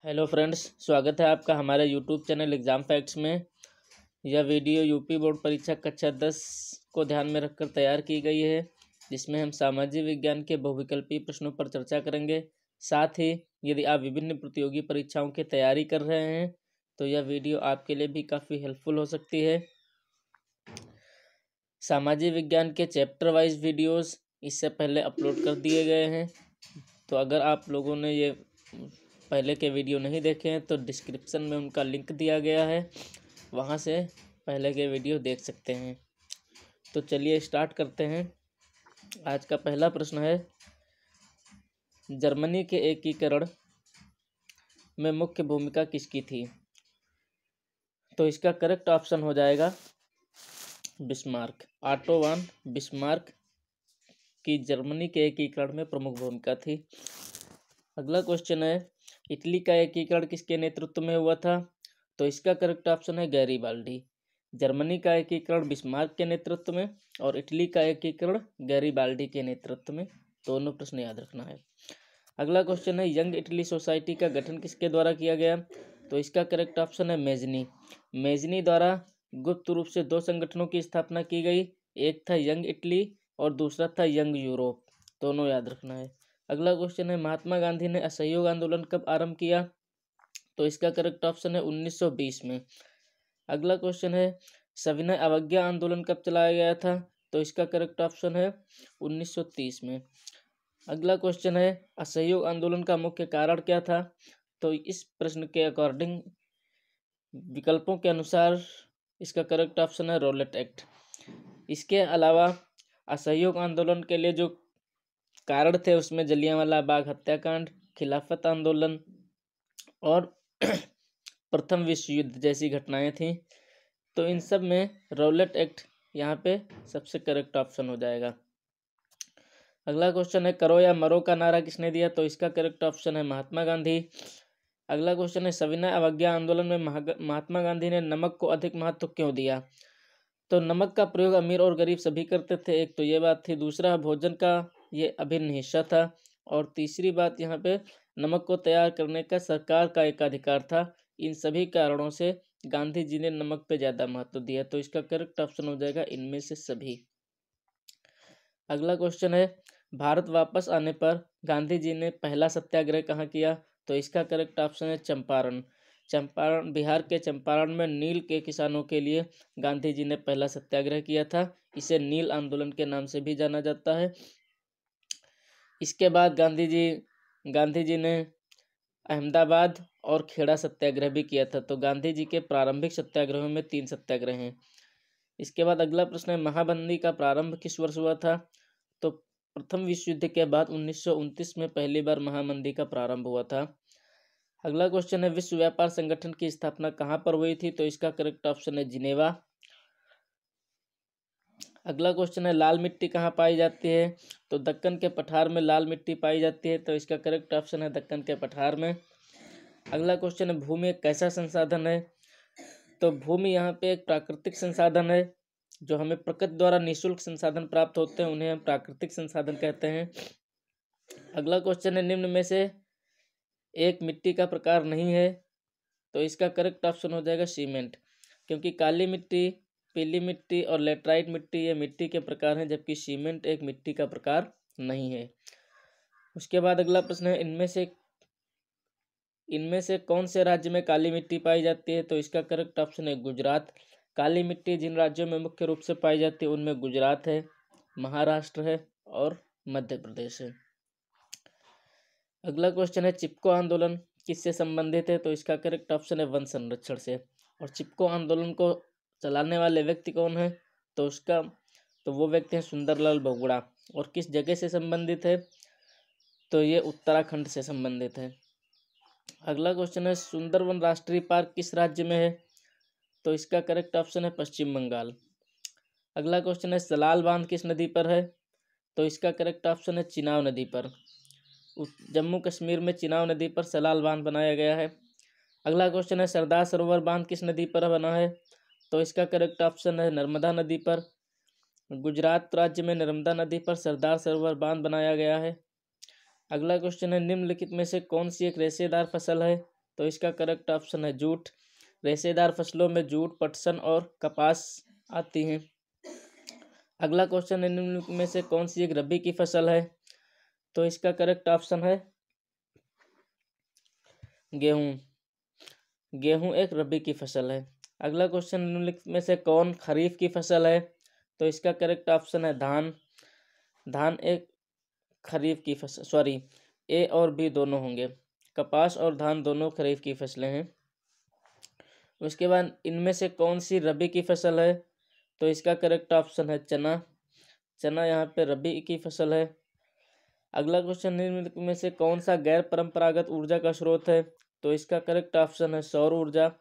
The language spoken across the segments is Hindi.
हेलो फ्रेंड्स, स्वागत है आपका हमारे यूट्यूब चैनल एग्ज़ाम फैक्ट्स में। यह वीडियो यूपी बोर्ड परीक्षा कक्षा 10 को ध्यान में रखकर तैयार की गई है, जिसमें हम सामाजिक विज्ञान के बहुविकल्पीय प्रश्नों पर चर्चा करेंगे। साथ ही यदि आप विभिन्न प्रतियोगी परीक्षाओं की तैयारी कर रहे हैं तो यह वीडियो आपके लिए भी काफ़ी हेल्पफुल हो सकती है। सामाजिक विज्ञान के चैप्टर वाइज वीडियोज़ इससे पहले अपलोड कर दिए गए हैं, तो अगर आप लोगों ने ये पहले के वीडियो नहीं देखे हैं तो डिस्क्रिप्शन में उनका लिंक दिया गया है, वहाँ से पहले के वीडियो देख सकते हैं। तो चलिए स्टार्ट करते हैं। आज का पहला प्रश्न है, जर्मनी के एकीकरण में मुख्य भूमिका किसकी थी? तो इसका करेक्ट ऑप्शन हो जाएगा बिस्मार्क। ऑटो वन बिस्मार्क की जर्मनी के एकीकरण में प्रमुख भूमिका थी। अगला क्वेश्चन है, इटली का एकीकरण किसके नेतृत्व में हुआ था? तो इसका करेक्ट ऑप्शन है गैरीबाल्डी। जर्मनी का एकीकरण बिस्मार्क के नेतृत्व में और इटली का एकीकरण गैरीबाल्डी के नेतृत्व में। दोनों प्रश्न याद रखना है। अगला क्वेश्चन है, यंग इटली सोसाइटी का गठन किसके द्वारा किया गया? तो इसका करेक्ट ऑप्शन है मेजनी। मेजनी द्वारा गुप्त रूप से दो संगठनों की स्थापना की गई, एक था यंग इटली और दूसरा था यंग यूरोप। दोनों याद रखना है। अगला क्वेश्चन है, महात्मा गांधी ने असहयोग आंदोलन कब आरंभ किया? तो इसका करेक्ट ऑप्शन है 1920 में। अगला क्वेश्चन है, सविनय अवज्ञा आंदोलन कब चलाया गया था? तो इसका करेक्ट ऑप्शन है 1930 में। अगला क्वेश्चन है, असहयोग आंदोलन का मुख्य कारण क्या था? तो इस प्रश्न के अकॉर्डिंग विकल्पों के अनुसार इसका करेक्ट ऑप्शन है रॉलेट एक्ट। इसके अलावा असहयोग आंदोलन के लिए जो कारण थे उसमें जलियांवाला बाग हत्याकांड, खिलाफत आंदोलन और प्रथम विश्व युद्ध जैसी घटनाएं थीं। तो इन सब में रॉलेट एक्ट यहाँ पे सबसे करेक्ट ऑप्शन हो जाएगा। अगला क्वेश्चन है, करो या मरो का नारा किसने दिया? तो इसका करेक्ट ऑप्शन है महात्मा गांधी। अगला क्वेश्चन है, सविनय अवज्ञा आंदोलन में महात्मा गांधी ने नमक को अधिक महत्व क्यों दिया? तो नमक का प्रयोग अमीर और गरीब सभी करते थे, एक तो ये बात थी। दूसरा, भोजन का ये अभिन्न हिस्सा था। और तीसरी बात, यहाँ पे नमक को तैयार करने का सरकार का एक अधिकार था। इन सभी कारणों से गांधी जी ने नमक पे ज़्यादा महत्व दिया। तो इसका करेक्ट ऑप्शन हो जाएगा इनमें से सभी। अगला क्वेश्चन है, भारत वापस आने पर गांधी जी ने पहला सत्याग्रह कहाँ किया? तो इसका करेक्ट ऑप्शन है चंपारण। चंपारण, बिहार के चंपारण में नील के किसानों के लिए गांधी जी ने पहला सत्याग्रह किया था। इसे नील आंदोलन के नाम से भी जाना जाता है। इसके बाद गांधी जी ने अहमदाबाद और खेड़ा सत्याग्रह भी किया था। तो गांधी जी के प्रारंभिक सत्याग्रहों में 3 सत्याग्रह हैं। इसके बाद अगला प्रश्न है, महाबंदी का प्रारंभ किस वर्ष हुआ था? तो प्रथम विश्व युद्ध के बाद 1929 में पहली बार महामंदी का प्रारंभ हुआ था। अगला क्वेश्चन है, विश्व व्यापार संगठन की स्थापना कहाँ पर हुई थी? तो इसका करेक्ट ऑप्शन है जिनेवा। अगला क्वेश्चन है, लाल मिट्टी कहाँ पाई जाती है? तो दक्कन के पठार में लाल मिट्टी पाई जाती है। तो इसका करेक्ट ऑप्शन है दक्कन के पठार में। अगला क्वेश्चन है, भूमि एक कैसा संसाधन है? तो भूमि यहाँ पे एक प्राकृतिक संसाधन है। जो हमें प्रकृति द्वारा निःशुल्क संसाधन प्राप्त होते हैं उन्हें हम प्राकृतिक संसाधन कहते हैं। अगला क्वेश्चन है, निम्न में से एक मिट्टी का प्रकार नहीं है। तो इसका करेक्ट ऑप्शन हो जाएगा सीमेंट, क्योंकि काली मिट्टी, पीली मिट्टी और लेटराइट मिट्टी ये मिट्टी के प्रकार हैं, जबकि सीमेंट एक मिट्टी का प्रकार नहीं है। उसके बाद अगला प्रश्न है, इनमें से कौन से राज्य में काली मिट्टी पाई जाती है? तो इसका करेक्ट ऑप्शन है गुजरात। काली मिट्टी जिन राज्यों में मुख्य रूप से पाई जाती है उनमें गुजरात है, महाराष्ट्र है और मध्य प्रदेश है। अगला क्वेश्चन है, चिपको आंदोलन किससे संबंधित है? तो इसका करेक्ट ऑप्शन है वन संरक्षण से। और चिपको आंदोलन को चलाने वाले व्यक्ति कौन है? तो वो व्यक्ति हैं सुंदरलाल बोगड़ा। और किस जगह से संबंधित है? तो ये उत्तराखंड से संबंधित है। अगला क्वेश्चन है, सुंदरवन राष्ट्रीय पार्क किस राज्य में है? तो इसका करेक्ट ऑप्शन है पश्चिम बंगाल। अगला क्वेश्चन है, सलाल बांध किस नदी पर है? तो इसका करेक्ट ऑप्शन है चिनाब नदी पर। जम्मू कश्मीर में चिनाब नदी पर सलाल बांध बनाया गया है। अगला क्वेश्चन है, सरदार सरोवर बांध किस नदी पर बना है? तो इसका करेक्ट ऑप्शन है नर्मदा नदी पर। गुजरात राज्य में नर्मदा नदी पर सरदार सरोवर बांध बनाया गया है। अगला क्वेश्चन है, निम्नलिखित में से कौन सी एक रेशेदार फसल है? तो इसका करेक्ट ऑप्शन है जूट। रेशेदार फसलों में जूट, पटसन और कपास आती हैं। अगला क्वेश्चन है, निम्नलिखित में से कौन सी एक रबी की फसल है? तो इसका करेक्ट ऑप्शन है गेहूं। गेहूं एक रबी की फसल है। अगला क्वेश्चन, निम्नलिखित में से कौन खरीफ की फसल है? तो इसका करेक्ट ऑप्शन है धान। धान एक खरीफ की फसल, सॉरी, ए और बी दोनों होंगे। कपास और धान दोनों खरीफ की फसलें हैं। उसके बाद, इनमें से कौन सी रबी की फसल है? तो इसका करेक्ट ऑप्शन है चना। चना यहाँ पे रबी की फसल है। अगला क्वेश्चन, निम्नलिखित में से कौन सा गैर परंपरागत ऊर्जा का स्रोत है? तो इसका करेक्ट ऑप्शन है सौर ऊर्जा।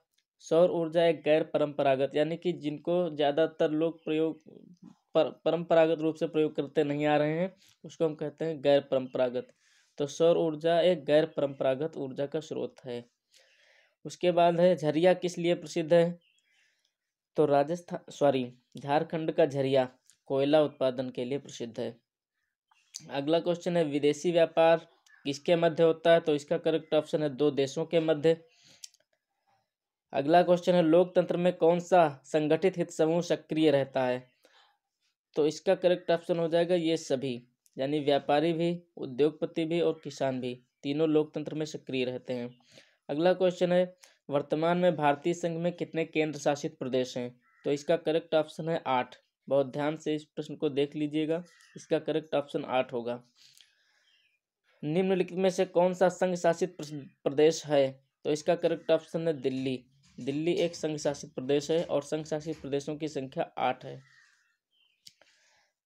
सौर ऊर्जा एक गैर परंपरागत, यानी कि जिनको ज़्यादातर लोग परंपरागत रूप से प्रयोग करते नहीं आ रहे हैं, उसको हम कहते हैं गैर परंपरागत। तो सौर ऊर्जा एक गैर परंपरागत ऊर्जा का स्रोत है। उसके बाद है, झरिया किस लिए प्रसिद्ध है? तो झारखंड का झरिया कोयला उत्पादन के लिए प्रसिद्ध है। अगला क्वेश्चन है, विदेशी व्यापार किसके मध्य होता है? तो इसका करेक्ट ऑप्शन है दो देशों के मध्य। अगला क्वेश्चन है, लोकतंत्र में कौन सा संगठित हित समूह सक्रिय रहता है? तो इसका करेक्ट ऑप्शन हो जाएगा ये सभी, यानी व्यापारी भी, उद्योगपति भी और किसान भी, तीनों लोकतंत्र में सक्रिय रहते हैं। अगला क्वेश्चन है, वर्तमान में भारतीय संघ में कितने केंद्र शासित प्रदेश हैं? तो इसका करेक्ट ऑप्शन है 8। बहुत ध्यान से इस प्रश्न को देख लीजिएगा, इसका करेक्ट ऑप्शन 8 होगा। निम्नलिखित में से कौन सा संघ शासित प्रदेश है? तो इसका करेक्ट ऑप्शन है दिल्ली। दिल्ली एक संघ शासित प्रदेश है और संघ शासित प्रदेशों की संख्या 8 है।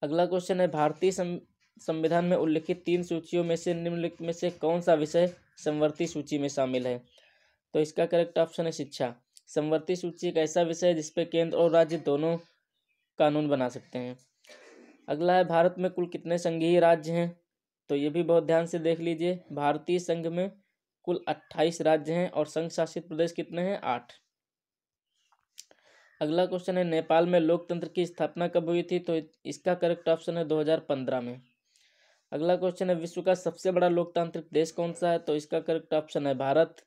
अगला क्वेश्चन है, भारतीय संविधान में उल्लिखित 3 सूचियों में से निम्नलिखित में से कौन सा विषय समवर्ती सूची में शामिल है? तो इसका करेक्ट ऑप्शन है शिक्षा। समवर्ती सूची एक ऐसा विषय है जिसपे केंद्र और राज्य दोनों कानून बना सकते हैं। अगला है, भारत में कुल कितने संघीय राज्य हैं? तो ये भी बहुत ध्यान से देख लीजिए, भारतीय संघ में कुल 28 राज्य हैं और संघ शासित प्रदेश कितने हैं? 8। अगला क्वेश्चन है, नेपाल में लोकतंत्र की स्थापना कब हुई थी? तो इसका करेक्ट ऑप्शन है 2015 में। अगला क्वेश्चन है, विश्व का सबसे बड़ा लोकतांत्रिक देश कौन सा है? तो इसका करेक्ट ऑप्शन है भारत।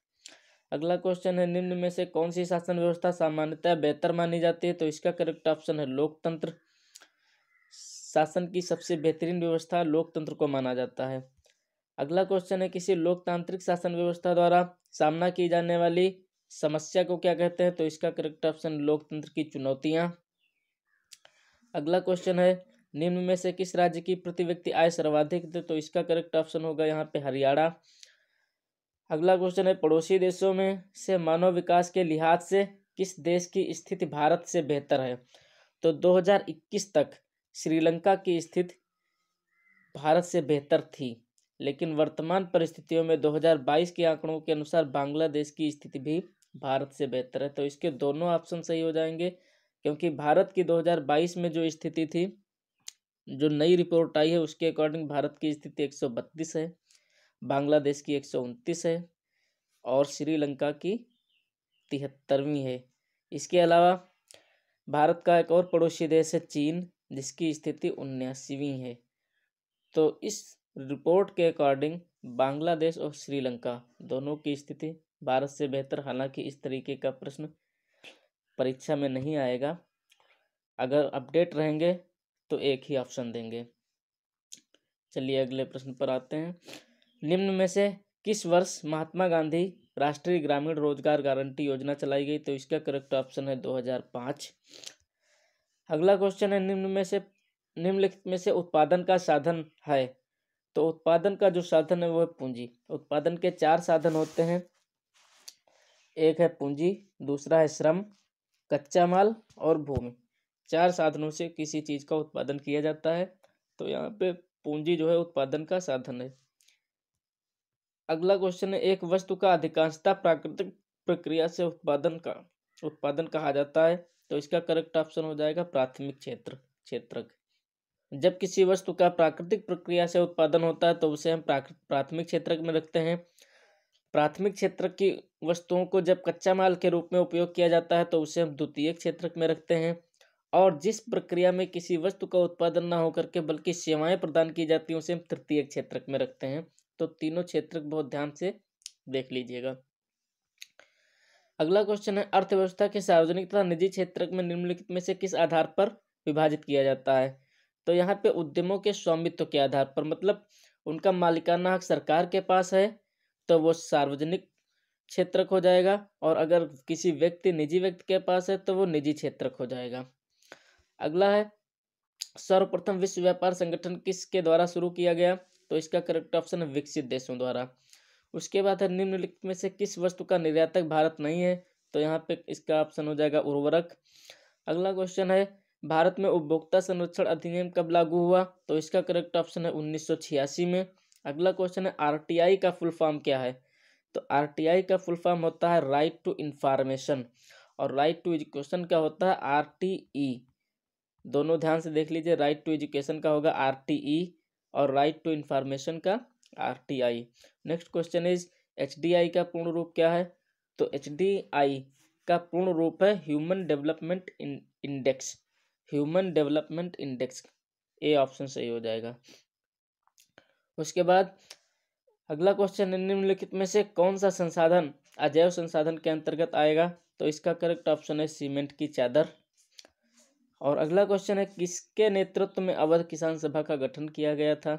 अगला क्वेश्चन है, निम्न में से कौन सी शासन व्यवस्था सामान्यतः बेहतर मानी जाती है? तो इसका करेक्ट ऑप्शन है लोकतंत्र। शासन की सबसे बेहतरीन व्यवस्था लोकतंत्र को माना जाता है। अगला क्वेश्चन है, किसी लोकतांत्रिक शासन व्यवस्था द्वारा सामना की जाने वाली समस्या को क्या कहते हैं? तो इसका करेक्ट ऑप्शन लोकतंत्र की चुनौतियां। अगला क्वेश्चन है, निम्न में से किस राज्य की प्रति व्यक्ति आय सर्वाधिक है? तो इसका करेक्ट ऑप्शन होगा यहाँ पे हरियाणा। अगला क्वेश्चन है, पड़ोसी देशों में से मानव विकास के लिहाज से किस देश की स्थिति भारत से बेहतर है? तो 2021 तक श्रीलंका की स्थिति भारत से बेहतर थी, लेकिन वर्तमान परिस्थितियों में 2022 के आंकड़ों के अनुसार बांग्लादेश की स्थिति भी भारत से बेहतर है। तो इसके दोनों ऑप्शन सही हो जाएंगे, क्योंकि भारत की 2022 में जो स्थिति थी, जो नई रिपोर्ट आई है उसके अकॉर्डिंग भारत की स्थिति 132 है, बांग्लादेश की 129 है और श्रीलंका की 73वीं है। इसके अलावा भारत का एक और पड़ोसी देश है चीन, जिसकी स्थिति 79वीं है। तो इस रिपोर्ट के अकॉर्डिंग बांग्लादेश और श्रीलंका दोनों की स्थिति भारत से बेहतर। हालांकि इस तरीके का प्रश्न परीक्षा में नहीं आएगा, अगर अपडेट रहेंगे तो एक ही ऑप्शन देंगे। चलिए अगले प्रश्न पर आते हैं। निम्न में से किस वर्ष महात्मा गांधी राष्ट्रीय ग्रामीण रोजगार गारंटी योजना चलाई गई? तो इसका करेक्ट ऑप्शन है 2005। अगला क्वेश्चन है, निम्नलिखित में से उत्पादन का साधन है? तो उत्पादन का जो साधन है वो है पूंजी। उत्पादन के 4 साधन होते हैं, एक है पूंजी, दूसरा है श्रम, कच्चा माल और भूमि। 4 साधनों से किसी चीज का उत्पादन किया जाता है, तो यहाँ पे पूंजी जो है उत्पादन का साधन है। अगला क्वेश्चन है, एक वस्तु का अधिकांशतः प्राकृतिक प्रक्रिया से उत्पादन कहा जाता है? तो इसका करेक्ट ऑप्शन हो जाएगा प्राथमिक क्षेत्रक। जब किसी वस्तु का प्राकृतिक प्रक्रिया से उत्पादन होता है तो उसे हम प्राथमिक क्षेत्रक में रखते हैं। प्राथमिक क्षेत्रक की वस्तुओं को जब कच्चा माल के रूप में उपयोग किया जाता है तो उसे हम द्वितीयक क्षेत्रक में रखते हैं। और जिस प्रक्रिया में किसी वस्तु का उत्पादन ना होकर के बल्कि सेवाएं प्रदान की जाती हैं उसे हम तृतीयक क्षेत्रक में रखते हैं। तो तीनों क्षेत्रक बहुत ध्यान से देख लीजिएगा। अगला क्वेश्चन है, अर्थव्यवस्था के सार्वजनिक तथा निजी क्षेत्र में निम्नलिखित में से किस आधार पर विभाजित किया जाता है। तो यहाँ पे उद्यमों के स्वामित्व के आधार पर, मतलब उनका मालिकाना हक सरकार के पास है तो वो सार्वजनिक क्षेत्रक हो जाएगा, और अगर किसी व्यक्ति निजी व्यक्ति के पास है तो वो निजी क्षेत्रक हो जाएगा। अगला है, सर्वप्रथम विश्व व्यापार संगठन किसके द्वारा शुरू किया गया। तो इसका करेक्ट ऑप्शन है विकसित देशों द्वारा। उसके बाद है, निम्नलिखित में से किस वस्तु का निर्यातक भारत नहीं है। तो यहाँ पे इसका ऑप्शन हो जाएगा उर्वरक। अगला क्वेश्चन है, भारत में उपभोक्ता संरक्षण अधिनियम कब लागू हुआ। तो इसका करेक्ट ऑप्शन है 1986 में। अगला क्वेश्चन है, आरटीआई का फुल फॉर्म क्या है। तो आरटीआई का फुल फॉर्म होता है राइट टू इंफॉर्मेशन, और राइट टू एजुकेशन का होता है आरटीई। दोनों ध्यान से देख लीजिए, राइट टू एजुकेशन का होगा आरटीई और राइट टू इंफॉर्मेशन का RTI. Next question is, HDI का पूर्ण रूप क्या है। तो एचडीआई का पूर्ण रूप है human development index. Human development index, A option सही हो जाएगा। उसके बाद अगला क्वेश्चन है, निम्नलिखित में से कौन सा संसाधन अजैव संसाधन के अंतर्गत आएगा। तो इसका करेक्ट ऑप्शन है सीमेंट की चादर। और अगला क्वेश्चन है, किसके नेतृत्व में अवध किसान सभा का गठन किया गया था।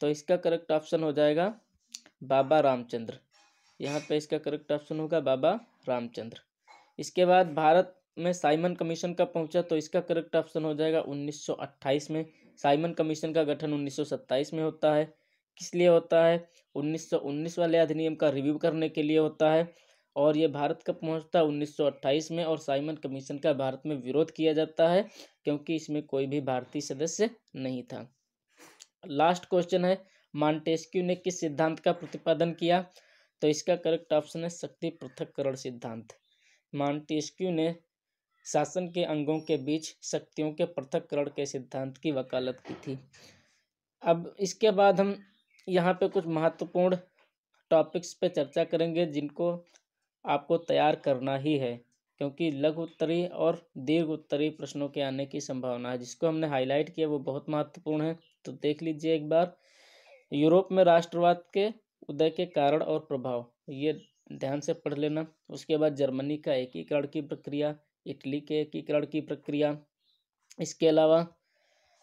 तो इसका करेक्ट ऑप्शन हो जाएगा बाबा रामचंद्र। यहाँ पे इसका करेक्ट ऑप्शन होगा बाबा रामचंद्र। इसके बाद भारत में साइमन कमीशन कब पहुंचा। तो इसका करेक्ट ऑप्शन हो जाएगा 1928 में। साइमन कमीशन का गठन 1927 में होता है। किस लिए होता है, 1919 वाले अधिनियम का रिव्यू करने के लिए होता है। और ये भारत कब पहुंचता है, 1928 में। और साइमन कमीशन का भारत में विरोध किया जाता है क्योंकि इसमें कोई भी भारतीय सदस्य नहीं था। लास्ट क्वेश्चन है, मॉन्टेस्क्यू ने किस सिद्धांत का प्रतिपादन किया। तो इसका करेक्ट ऑप्शन है शक्ति पृथक्करण सिद्धांत। मॉन्टेस्क्यू ने शासन के अंगों के बीच शक्तियों के पृथक्करण के सिद्धांत की वकालत की थी। अब इसके बाद हम यहाँ पे कुछ महत्वपूर्ण टॉपिक्स पे चर्चा करेंगे जिनको आपको तैयार करना ही है, क्योंकि लघु उत्तरीय और दीर्घ उत्तरीय प्रश्नों के आने की संभावना है। जिसको हमने हाईलाइट किया वो बहुत महत्वपूर्ण है, तो देख लीजिए एक बार। यूरोप में राष्ट्रवाद के उदय के कारण और प्रभाव, ये ध्यान से पढ़ लेना। उसके बाद जर्मनी का एकीकरण की प्रक्रिया, इटली के एकीकरण की प्रक्रिया। इसके अलावा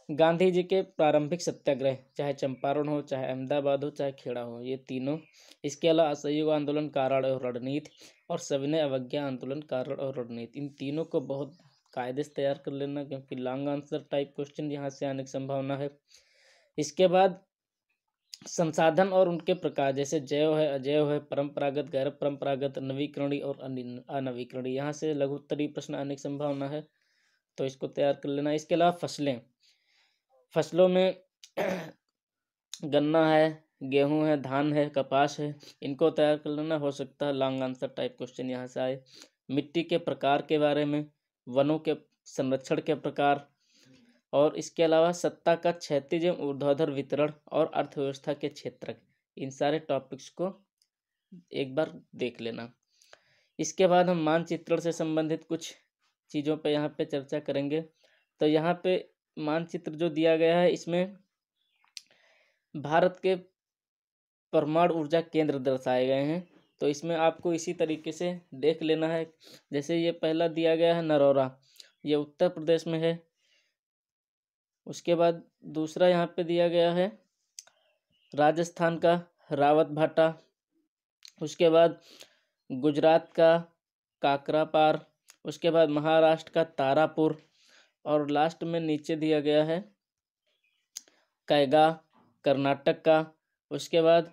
गांधी जी के प्रारंभिक सत्याग्रह, चाहे चंपारण हो, चाहे अहमदाबाद हो, चाहे खेड़ा हो, ये तीनों। इसके अलावा असहयोग आंदोलन कारण और रणनीति, और सविनय अवज्ञा आंदोलन कारण और रणनीति। इन तीनों को बहुत कायदे से तैयार कर लेना, क्योंकि लॉन्ग आंसर टाइप क्वेश्चन यहाँ से आने की संभावना है। इसके बाद संसाधन और उनके प्रकार, जैसे जैव है, अजैव है, परंपरागत, गैर परंपरागत, नवीकरणीय और अनवीकरणीय। यहाँ से लघु उत्तरीय प्रश्न आने की संभावना है, तो इसको तैयार कर लेना। इसके अलावा फसलें, फसलों में गन्ना है, गेहूं है, धान है, कपास है, इनको तैयार कर लेना। हो सकता है लॉन्ग आंसर टाइप क्वेश्चन यहाँ से आए। मिट्टी के प्रकार के बारे में, वनों के संरक्षण के प्रकार, और इसके अलावा सत्ता का क्षैतिज एवं ऊर्ध्वाधर वितरण और अर्थव्यवस्था के क्षेत्र, इन सारे टॉपिक्स को एक बार देख लेना। इसके बाद हम मानचित्रण से संबंधित कुछ चीज़ों पे यहाँ पे चर्चा करेंगे। तो यहाँ पे मानचित्र जो दिया गया है, इसमें भारत के परमाणु ऊर्जा केंद्र दर्शाए गए हैं। तो इसमें आपको इसी तरीके से देख लेना है। जैसे ये पहला दिया गया है नरौरा, ये उत्तर प्रदेश में है। उसके बाद दूसरा यहाँ पे दिया गया है राजस्थान का रावत भाटा। उसके बाद गुजरात का काकरापार। उसके बाद महाराष्ट्र का तारापुर, और लास्ट में नीचे दिया गया है कैगा, कर्नाटक का। उसके बाद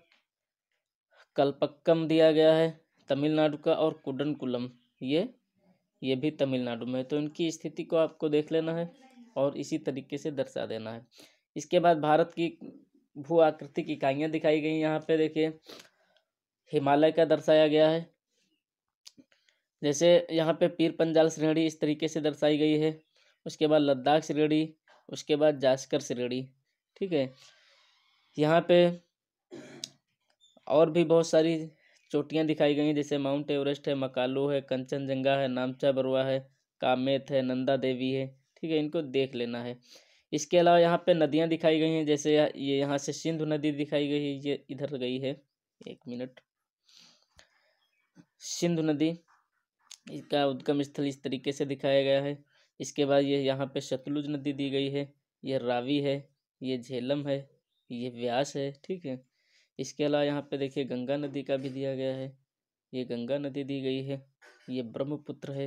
कलपक्कम दिया गया है तमिलनाडु का, और कुडनकुलम, ये भी तमिलनाडु में है। तो इनकी स्थिति को आपको देख लेना है और इसी तरीके से दर्शा देना है। इसके बाद भारत की भू आकृतिक इकाइयाँ दिखाई गई। यहाँ पे देखिए हिमालय का दर्शाया गया है। जैसे यहाँ पे पीर पंजाल श्रेणी इस तरीके से दर्शाई गई है। उसके बाद लद्दाख श्रेणी, उसके बाद जास्कर श्रेणी। ठीक है, यहाँ पे और भी बहुत सारी चोटियाँ दिखाई गई हैं, जैसे माउंट एवरेस्ट है, मकालू है, कंचनजंगा है, नामचा बरुआ है, कामेत है, नंदा देवी है। ठीक है, इनको देख लेना है। इसके अलावा यहाँ पे नदियाँ दिखाई गई हैं, जैसे ये यहाँ से सिंधु नदी दिखाई गई है, ये इधर गई है, एक मिनट, सिंधु नदी। इसका उद्गम स्थल इस तरीके से दिखाया गया है। इसके बाद ये यहाँ पे सतलुज नदी दी गई है, ये रावी है, ये झेलम है, ये व्यास है, ठीक है। इसके अलावा यहाँ पे देखिए गंगा नदी का भी दिया गया है, ये गंगा नदी दी गई है, ये ब्रह्मपुत्र है,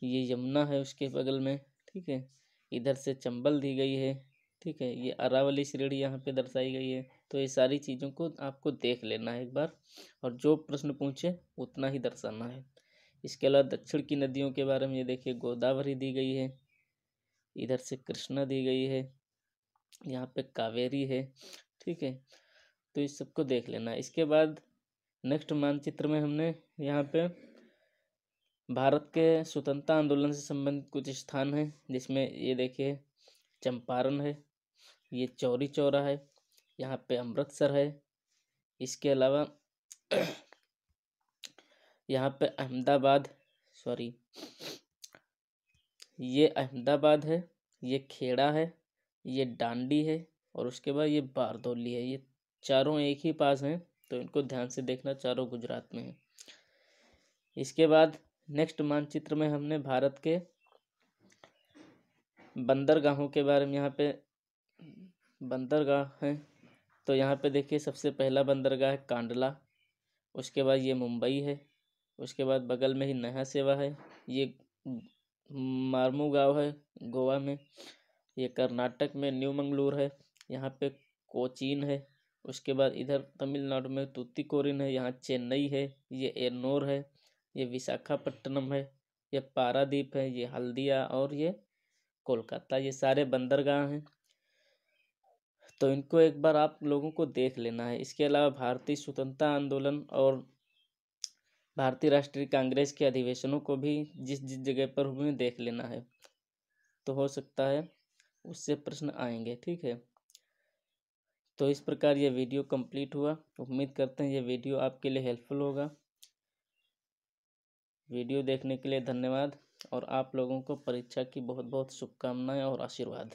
ये यमुना है उसके बगल में, ठीक है। इधर से चंबल दी गई है, ठीक है। ये अरावली श्रेणी यहाँ पे दर्शाई गई है। तो ये सारी चीज़ों को आपको देख लेना है एक बार, और जो प्रश्न पूछे उतना ही दर्शाना है। इसके अलावा दक्षिण की नदियों के बारे में ये देखिए गोदावरी दी गई है, इधर से कृष्णा दी गई है, यहाँ पे कावेरी है, ठीक है। तो इस सबको देख लेना है। इसके बाद नेक्स्ट मानचित्र में हमने यहाँ पे भारत के स्वतंत्रता आंदोलन से संबंधित कुछ स्थान हैं, जिसमें ये देखिए चंपारण है, ये चौरी चौरा है, यहाँ पे अमृतसर है। इसके अलावा यहाँ पे अहमदाबाद, सॉरी, ये अहमदाबाद है, ये खेड़ा है, ये डांडी है, और उसके बाद ये बारदौली है। ये चारों एक ही पास हैं, तो इनको ध्यान से देखना, चारों गुजरात में है। इसके बाद नेक्स्ट मानचित्र में हमने भारत के बंदरगाहों के बारे में, यहाँ पे बंदरगाह हैं। तो यहाँ पे देखिए सबसे पहला बंदरगाह है कांडला, उसके बाद ये मुंबई है, उसके बाद बगल में ही नया सेवा है, ये मार्मुगांव है गोवा में, ये कर्नाटक में न्यू मंगलूर है, यहाँ पे कोचीन है। उसके बाद इधर तमिलनाडु में तूतीकोरिन है, यहाँ चेन्नई है, ये एर्नोर है, ये विशाखापट्टनम है, ये पारादीप है, ये हल्दिया, और ये कोलकाता। ये सारे बंदरगाह हैं, तो इनको एक बार आप लोगों को देख लेना है। इसके अलावा भारतीय स्वतंत्रता आंदोलन और भारतीय राष्ट्रीय कांग्रेस के अधिवेशनों को भी जिस जिस जगह पर हुए देख लेना है, तो हो सकता है उससे प्रश्न आएंगे, ठीक है। तो इस प्रकार ये वीडियो कंप्लीट हुआ। उम्मीद करते हैं ये वीडियो आपके लिए हेल्पफुल होगा। वीडियो देखने के लिए धन्यवाद, और आप लोगों को परीक्षा की बहुत बहुत शुभकामनाएं और आशीर्वाद।